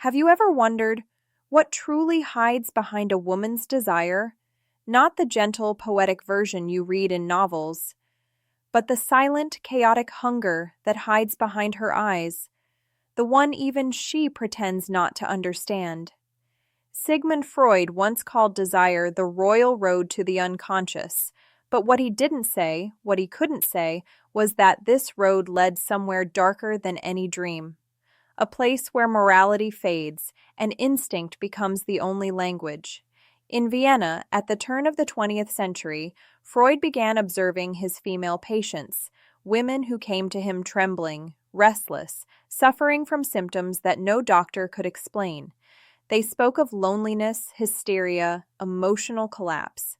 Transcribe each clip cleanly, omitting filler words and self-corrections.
Have you ever wondered what truly hides behind a woman's desire? Not the gentle, poetic version you read in novels, but the silent, chaotic hunger that hides behind her eyes, the one even she pretends not to understand. Sigmund Freud once called desire the royal road to the unconscious, but what he didn't say, what he couldn't say, was that this road led somewhere darker than any dream. A place where morality fades and instinct becomes the only language. In Vienna, at the turn of the 20th century, Freud began observing his female patients, women who came to him trembling, restless, suffering from symptoms that no doctor could explain. They spoke of loneliness, hysteria, emotional collapse.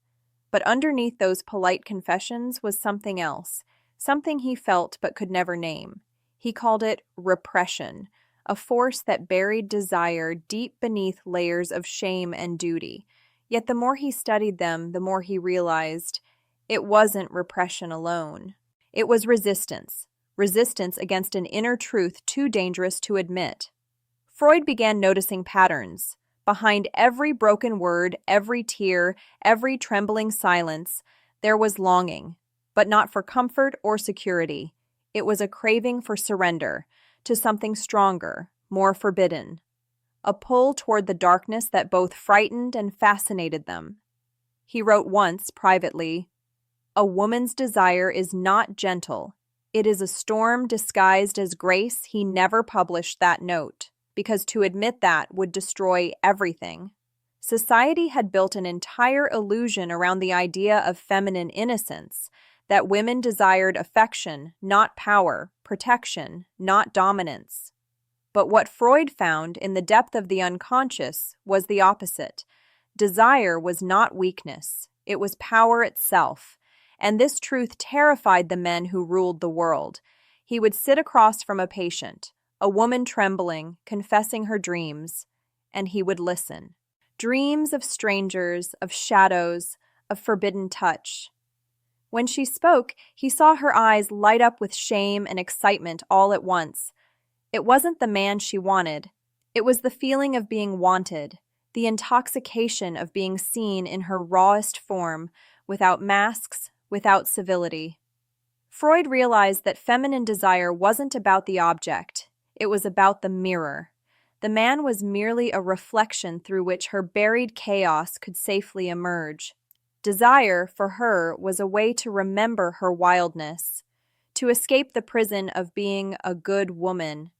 But underneath those polite confessions was something else, something he felt but could never name. He called it repression, a force that buried desire deep beneath layers of shame and duty. Yet the more he studied them, the more he realized it wasn't repression alone. It was resistance against an inner truth too dangerous to admit. Freud began noticing patterns. Behind every broken word, every tear, every trembling silence, there was longing, but not for comfort or security. It was a craving for surrender, to something stronger, more forbidden. A pull toward the darkness that both frightened and fascinated them. He wrote once, privately, "A woman's desire is not gentle. It is a storm disguised as grace." He never published that note, because to admit that would destroy everything. Society had built an entire illusion around the idea of feminine innocence, that women desired affection, not power, protection, not dominance. But what Freud found in the depth of the unconscious was the opposite. Desire was not weakness, it was power itself, and this truth terrified the men who ruled the world. He would sit across from a patient, a woman trembling, confessing her dreams, and he would listen. Dreams of strangers, of shadows, of forbidden touch. When she spoke, he saw her eyes light up with shame and excitement all at once. It wasn't the man she wanted. It was the feeling of being wanted, the intoxication of being seen in her rawest form, without masks, without civility. Freud realized that feminine desire wasn't about the object. It was about the mirror. The man was merely a reflection through which her buried chaos could safely emerge. Desire, for her, was a way to remember her wildness, to escape the prison of being a good woman.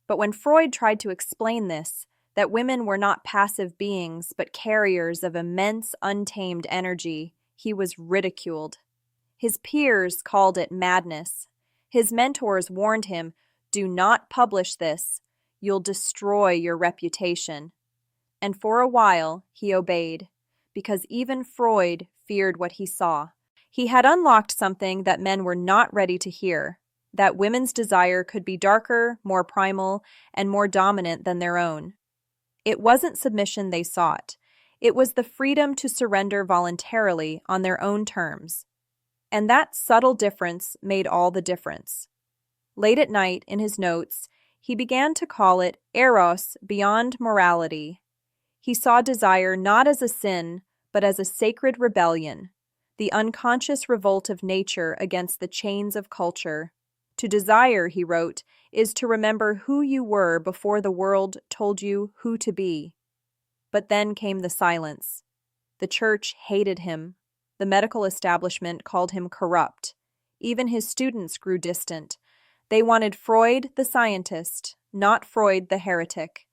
But when Freud tried to explain this, that women were not passive beings but carriers of immense, untamed energy, he was ridiculed. His peers called it madness. His mentors warned him, "Do not publish this. You'll destroy your reputation." And for a while, he obeyed, because even Freud feared what he saw. He had unlocked something that men were not ready to hear, that women's desire could be darker, more primal, and more dominant than their own. It wasn't submission they sought. It was the freedom to surrender voluntarily on their own terms. And that subtle difference made all the difference. Late at night, in his notes, he began to call it eros beyond morality. He saw desire not as a sin, but as a sacred rebellion, the unconscious revolt of nature against the chains of culture. To desire, he wrote, is to remember who you were before the world told you who to be. But then came the silence. The church hated him. The medical establishment called him corrupt. Even his students grew distant. They wanted Freud the scientist, not Freud the heretic.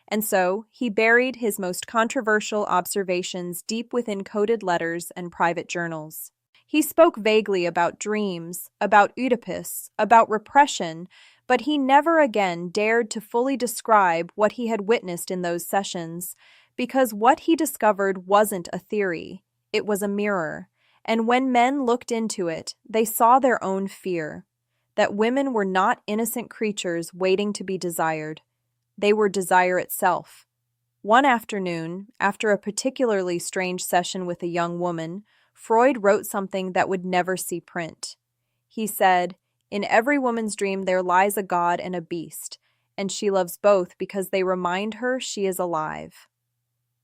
And so he buried his most controversial observations deep within coded letters and private journals. He spoke vaguely about dreams, about Oedipus, about repression, but he never again dared to fully describe what he had witnessed in those sessions, because what he discovered wasn't a theory, it was a mirror, and when men looked into it, they saw their own fear, that women were not innocent creatures waiting to be desired. They were desire itself. One afternoon, after a particularly strange session with a young woman, Freud wrote something that would never see print. He said, "In every woman's dream there lies a god and a beast, and she loves both because they remind her she is alive.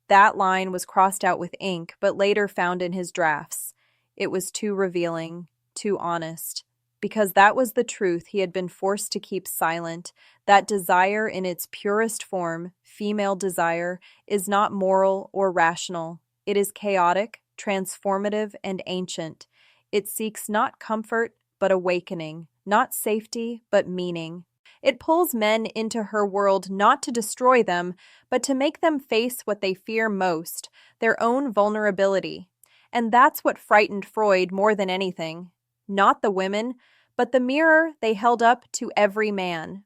That line was crossed out with ink, but later found in his drafts. It was too revealing, too honest, because that was the truth he had been forced to keep silent. That desire in its purest form, female desire, is not moral or rational. It is chaotic, transformative, and ancient. It seeks not comfort, but awakening, not safety, but meaning. It pulls men into her world not to destroy them, but to make them face what they fear most, their own vulnerability. And that's what frightened Freud more than anything. Not the women, but the mirror they held up to every man.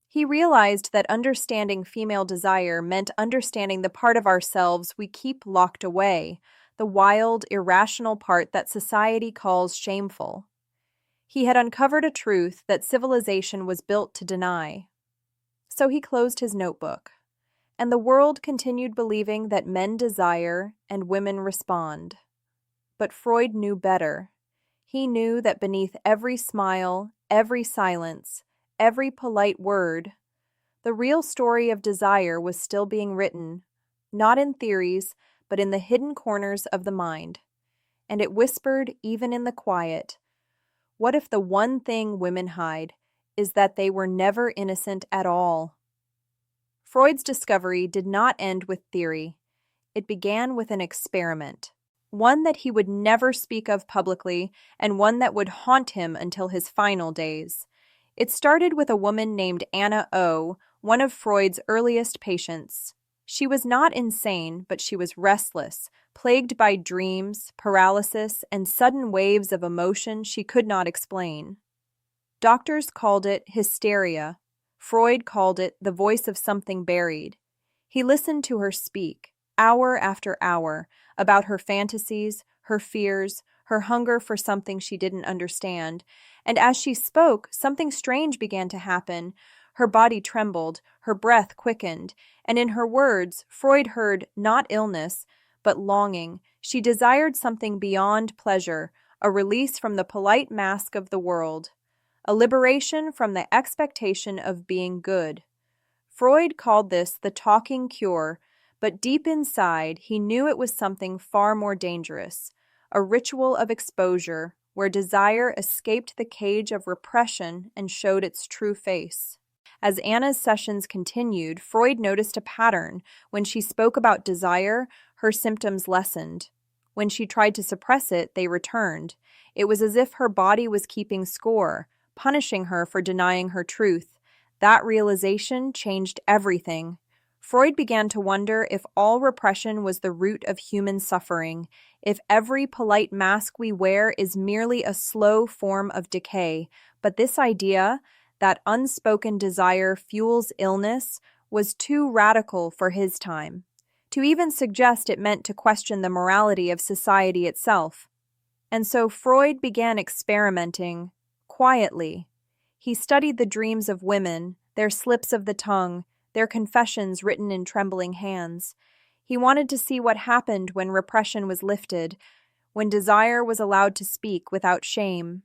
He realized that understanding female desire meant understanding the part of ourselves we keep locked away, the wild, irrational part that society calls shameful. He had uncovered a truth that civilization was built to deny. So he closed his notebook, and the world continued believing that men desire and women respond. But Freud knew better. He knew that beneath every smile, every silence, every polite word, the real story of desire was still being written, not in theories, but in the hidden corners of the mind. And it whispered even in the quiet, what if the one thing women hide is that they were never innocent at all? Freud's discovery did not end with theory. It began with an experiment, one that he would never speak of publicly and one that would haunt him until his final days. It started with a woman named Anna O., one of Freud's earliest patients. She was not insane, but she was restless, plagued by dreams, paralysis, and sudden waves of emotion she could not explain. Doctors called it hysteria. Freud called it the voice of something buried. He listened to her speak, hour after hour, about her fantasies, her fears, her hunger for something she didn't understand, and as she spoke, something strange began to happen. Her body trembled, her breath quickened, and in her words, Freud heard not illness, but longing. She desired something beyond pleasure, a release from the polite mask of the world, a liberation from the expectation of being good. Freud called this the talking cure, but deep inside, he knew it was something far more dangerous, a ritual of exposure, where desire escaped the cage of repression and showed its true face. As Anna's sessions continued, Freud noticed a pattern. When she spoke about desire, her symptoms lessened. When she tried to suppress it, they returned. It was as if her body was keeping score, punishing her for denying her truth. That realization changed everything. Freud began to wonder if all repression was the root of human suffering, if every polite mask we wear is merely a slow form of decay. But this idea, that unspoken desire fuels illness, was too radical for his time. To even suggest it meant to question the morality of society itself. And so Freud began experimenting, quietly. He studied the dreams of women, their slips of the tongue, their confessions written in trembling hands. He wanted to see what happened when repression was lifted, when desire was allowed to speak without shame.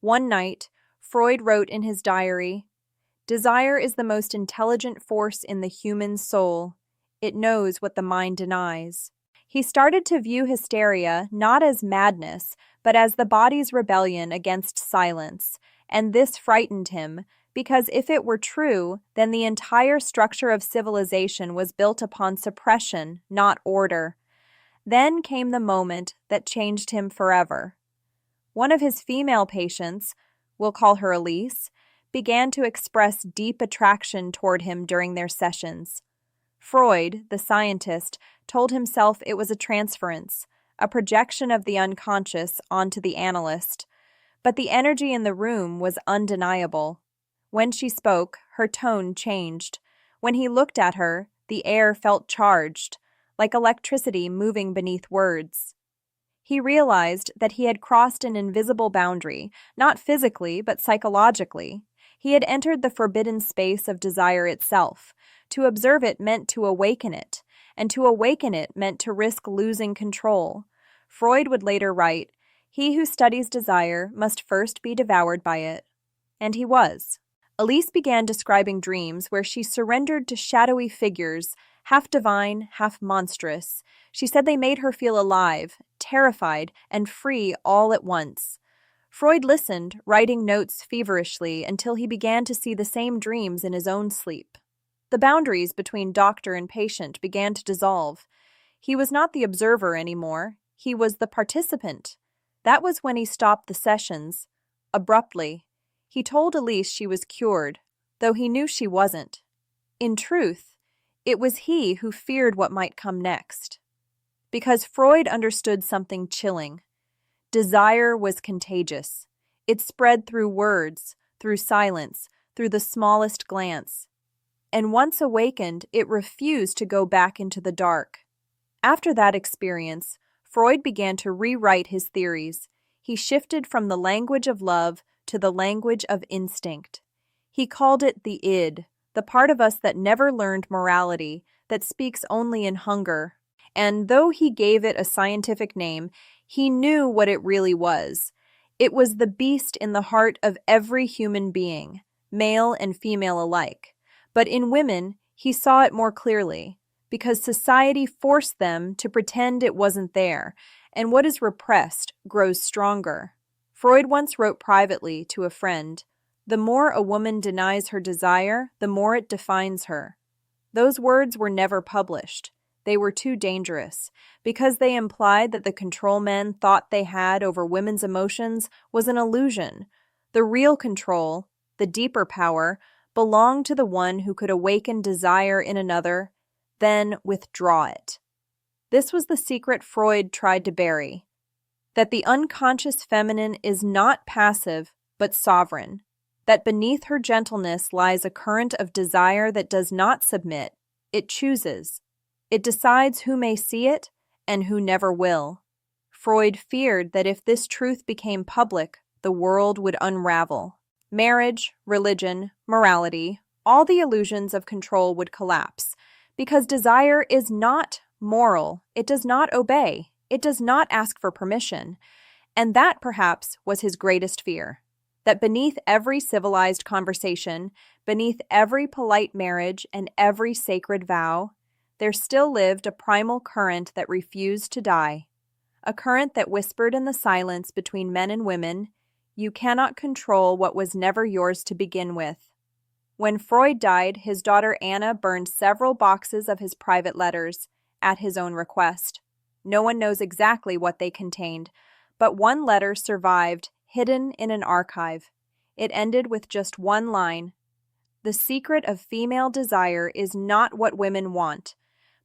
One night, Freud wrote in his diary, "Desire is the most intelligent force in the human soul. It knows what the mind denies." He started to view hysteria not as madness, but as the body's rebellion against silence, and this frightened him, because if it were true, then the entire structure of civilization was built upon suppression, not order. Then came the moment that changed him forever. One of his female patients, we'll call her Elise, began to express deep attraction toward him during their sessions. Freud, the scientist, told himself it was a transference, a projection of the unconscious onto the analyst. But the energy in the room was undeniable. When she spoke, her tone changed. When he looked at her, the air felt charged, like electricity moving beneath words. He realized that he had crossed an invisible boundary, not physically, but psychologically. He had entered the forbidden space of desire itself. To observe it meant to awaken it, and to awaken it meant to risk losing control. Freud would later write, "He who studies desire must first be devoured by it." And he was. Elise began describing dreams where she surrendered to shadowy figures, half divine, half monstrous. She said they made her feel alive, terrified, and free all at once. Freud listened, writing notes feverishly until he began to see the same dreams in his own sleep. The boundaries between doctor and patient began to dissolve. He was not the observer anymore. He was the participant. That was when he stopped the sessions. Abruptly, he told Elise she was cured, though he knew she wasn't. In truth, it was he who feared what might come next. Because Freud understood something chilling. Desire was contagious. It spread through words, through silence, through the smallest glance. And once awakened, it refused to go back into the dark. After that experience, Freud began to rewrite his theories. He shifted from the language of love to the language of instinct. He called it the id, the part of us that never learned morality, that speaks only in hunger. And though he gave it a scientific name, he knew what it really was. It was the beast in the heart of every human being, male and female alike. But in women, he saw it more clearly, because society forced them to pretend it wasn't there, and what is repressed grows stronger. Freud once wrote privately to a friend, "The more a woman denies her desire, the more it defines her." Those words were never published. They were too dangerous, because they implied that the control men thought they had over women's emotions was an illusion. The real control, the deeper power, belonged to the one who could awaken desire in another, then withdraw it. This was the secret Freud tried to bury, that the unconscious feminine is not passive, but sovereign, that beneath her gentleness lies a current of desire that does not submit, it chooses. It decides who may see it and who never will. Freud feared that if this truth became public, the world would unravel. Marriage, religion, morality, all the illusions of control would collapse, because desire is not moral. It does not obey. It does not ask for permission. And that, perhaps, was his greatest fear. That beneath every civilized conversation, beneath every polite marriage and every sacred vow, there still lived a primal current that refused to die. A current that whispered in the silence between men and women, "You cannot control what was never yours to begin with." When Freud died, his daughter Anna burned several boxes of his private letters, at his own request. No one knows exactly what they contained, but one letter survived, hidden in an archive. It ended with just one line: "The secret of female desire is not what women want,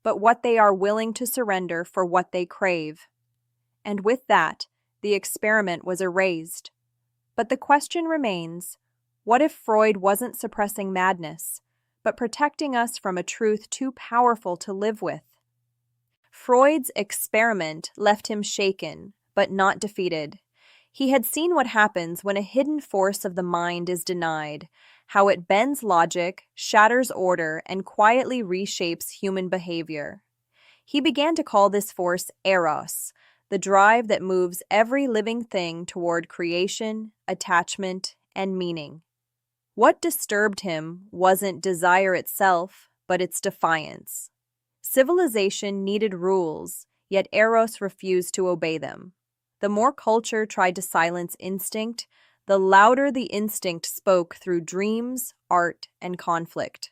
but what they are willing to surrender for what they crave." And with that, the experiment was erased. But the question remains, what if Freud wasn't suppressing madness, but protecting us from a truth too powerful to live with? Freud's experiment left him shaken, but not defeated. He had seen what happens when a hidden force of the mind is denied, how it bends logic, shatters order, and quietly reshapes human behavior. He began to call this force eros, the drive that moves every living thing toward creation, attachment, and meaning. What disturbed him wasn't desire itself, but its defiance. Civilization needed rules, yet Eros refused to obey them. The more culture tried to silence instinct, the louder the instinct spoke through dreams, art, and conflict.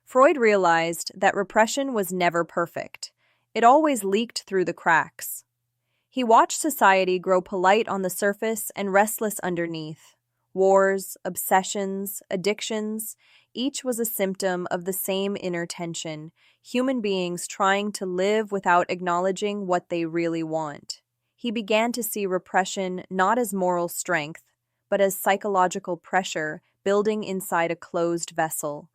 Freud realized that repression was never perfect. It always leaked through the cracks. He watched society grow polite on the surface and restless underneath. Wars, obsessions, addictions, each was a symptom of the same inner tension, human beings trying to live without acknowledging what they really want. He began to see repression not as moral strength, but as psychological pressure building inside a closed vessel.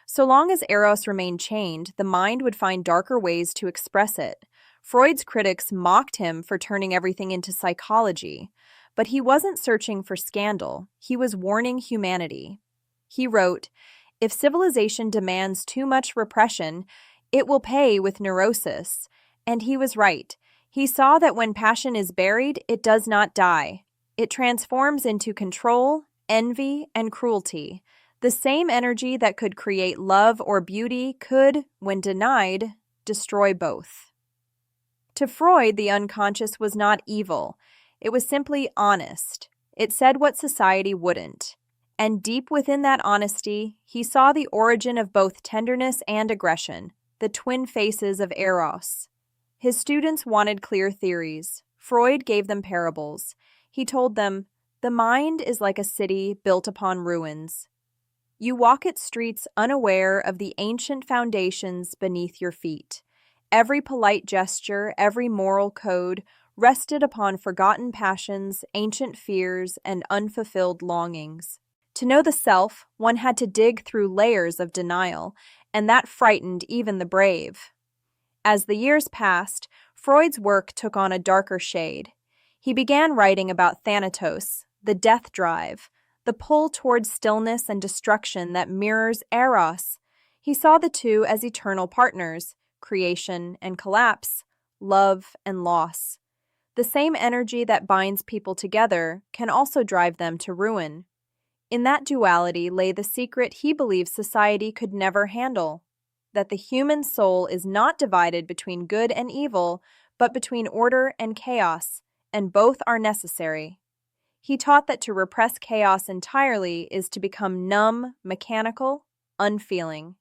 So long as Eros remained chained, the mind would find darker ways to express it. Freud's critics mocked him for turning everything into psychology, but he wasn't searching for scandal. He was warning humanity. He wrote, "If civilization demands too much repression, it will pay with neurosis." And he was right. He saw that when passion is buried, it does not die. It transforms into control, envy, and cruelty. The same energy that could create love or beauty could, when denied, destroy both. To Freud, the unconscious was not evil. It was simply honest. It said what society wouldn't. And deep within that honesty, he saw the origin of both tenderness and aggression, the twin faces of Eros. His students wanted clear theories. Freud gave them parables. He told them, "The mind is like a city built upon ruins. You walk its streets unaware of the ancient foundations beneath your feet. Every polite gesture, every moral code rested upon forgotten passions, ancient fears, and unfulfilled longings. To know the self, one had to dig through layers of denial, and that frightened even the brave." As the years passed, Freud's work took on a darker shade. He began writing about Thanatos, the death drive, the pull towards stillness and destruction that mirrors Eros. He saw the two as eternal partners, creation and collapse, love and loss. The same energy that binds people together can also drive them to ruin. In that duality lay the secret he believes society could never handle, that the human soul is not divided between good and evil, but between order and chaos, and both are necessary. He taught that to repress chaos entirely is to become numb, mechanical, unfeeling.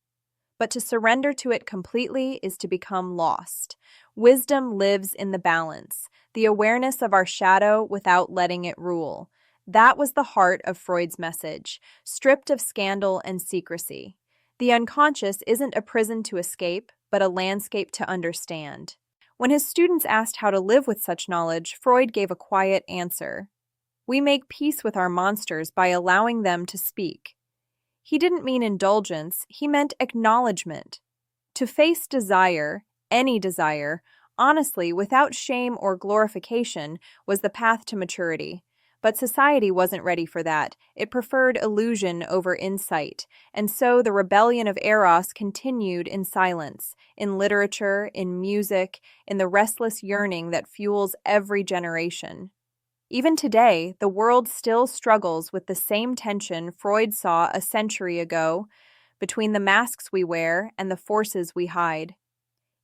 But to surrender to it completely is to become lost. Wisdom lives in the balance, the awareness of our shadow without letting it rule. That was the heart of Freud's message, stripped of scandal and secrecy. The unconscious isn't a prison to escape, but a landscape to understand. When his students asked how to live with such knowledge, Freud gave a quiet answer. "We make peace with our monsters by allowing them to speak." He didn't mean indulgence, he meant acknowledgement. To face desire, any desire, honestly, without shame or glorification, was the path to maturity. But society wasn't ready for that. It preferred illusion over insight, and so the rebellion of Eros continued in silence, in literature, in music, in the restless yearning that fuels every generation. Even today, the world still struggles with the same tension Freud saw a century ago between the masks we wear and the forces we hide.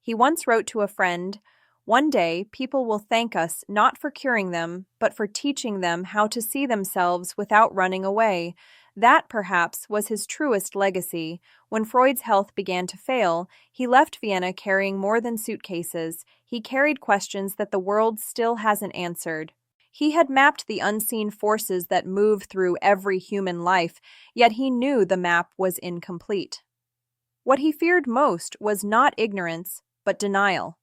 He once wrote to a friend, "One day, people will thank us not for curing them, but for teaching them how to see themselves without running away." That, perhaps, was his truest legacy. When Freud's health began to fail, he left Vienna carrying more than suitcases. He carried questions that the world still hasn't answered. He had mapped the unseen forces that move through every human life, yet he knew the map was incomplete. What he feared most was not ignorance, but denial.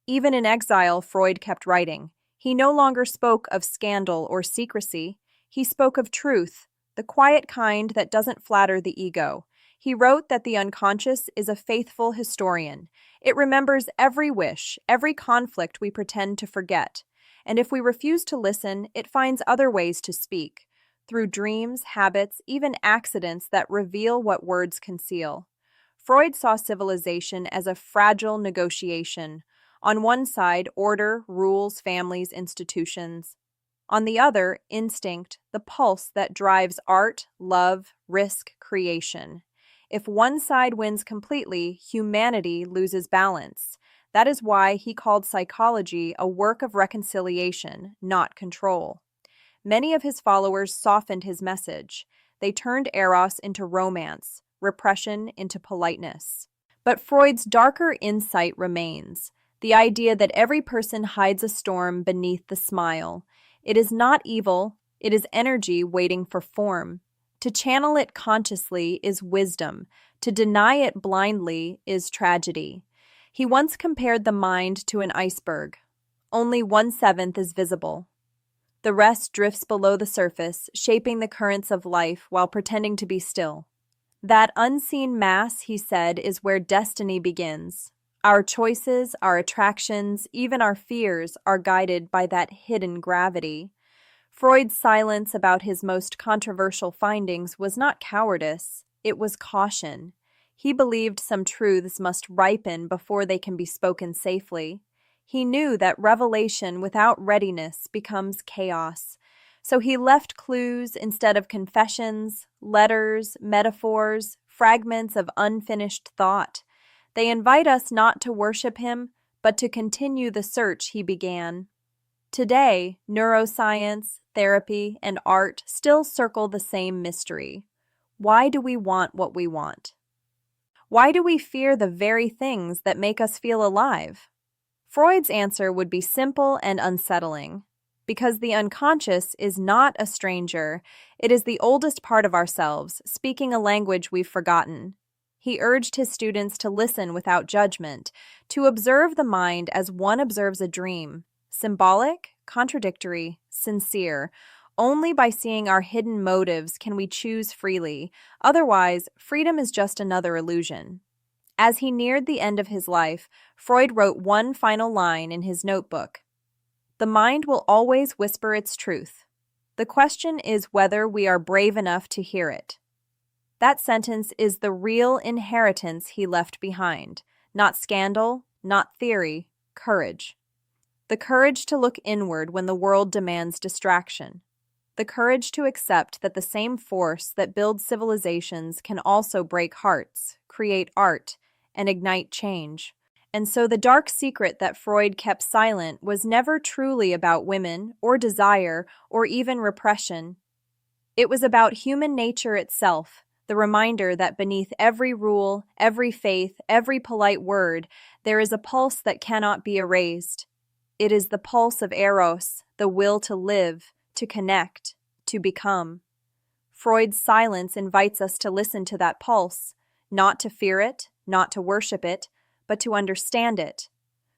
Even in exile, Freud kept writing. He no longer spoke of scandal or secrecy. He spoke of truth, the quiet kind that doesn't flatter the ego. He wrote that the unconscious is a faithful historian. It remembers every wish, every conflict we pretend to forget. And if we refuse to listen, it finds other ways to speak, through dreams, habits, even accidents that reveal what words conceal. Freud saw civilization as a fragile negotiation. On one side, order, rules, families, institutions. On the other, instinct, the pulse that drives art, love, risk, creation. If one side wins completely, humanity loses balance. That is why he called psychology a work of reconciliation, not control. Many of his followers softened his message. They turned Eros into romance, repression into politeness. But Freud's darker insight remains. The idea that every person hides a storm beneath the smile. It is not evil, it is energy waiting for form. To channel it consciously is wisdom. To deny it blindly is tragedy. He once compared the mind to an iceberg. Only 1/7 is visible. The rest drifts below the surface, shaping the currents of life while pretending to be still. That unseen mass, he said, is where destiny begins. Our choices, our attractions, even our fears are guided by that hidden gravity. Freud's silence about his most controversial findings was not cowardice, it was caution. He believed some truths must ripen before they can be spoken safely. He knew that revelation without readiness becomes chaos. So he left clues instead of confessions, letters, metaphors, fragments of unfinished thought. They invite us not to worship him, but to continue the search he began. Today, neuroscience, therapy, and art still circle the same mystery. Why do we want what we want? Why do we fear the very things that make us feel alive? Freud's answer would be simple and unsettling. Because the unconscious is not a stranger, it is the oldest part of ourselves, speaking a language we've forgotten. He urged his students to listen without judgment, to observe the mind as one observes a dream, symbolic, contradictory, sincere. Only by seeing our hidden motives can we choose freely. Otherwise, freedom is just another illusion. As he neared the end of his life, Freud wrote one final line in his notebook. The mind will always whisper its truth. The question is whether we are brave enough to hear it. That sentence is the real inheritance he left behind. Not scandal, not theory, courage. The courage to look inward when the world demands distraction. The courage to accept that the same force that builds civilizations can also break hearts, create art, and ignite change. And so the dark secret that Freud kept silent was never truly about women, or desire, or even repression. It was about human nature itself, the reminder that beneath every rule, every faith, every polite word, there is a pulse that cannot be erased. It is the pulse of Eros, the will to live, to connect, to become. Freud's silence invites us to listen to that pulse, not to fear it, not to worship it, but to understand it.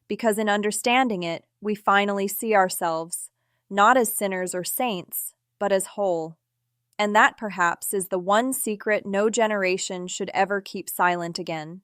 Because in understanding it, we finally see ourselves, not as sinners or saints, but as whole. And that perhaps is the one secret no generation should ever keep silent again.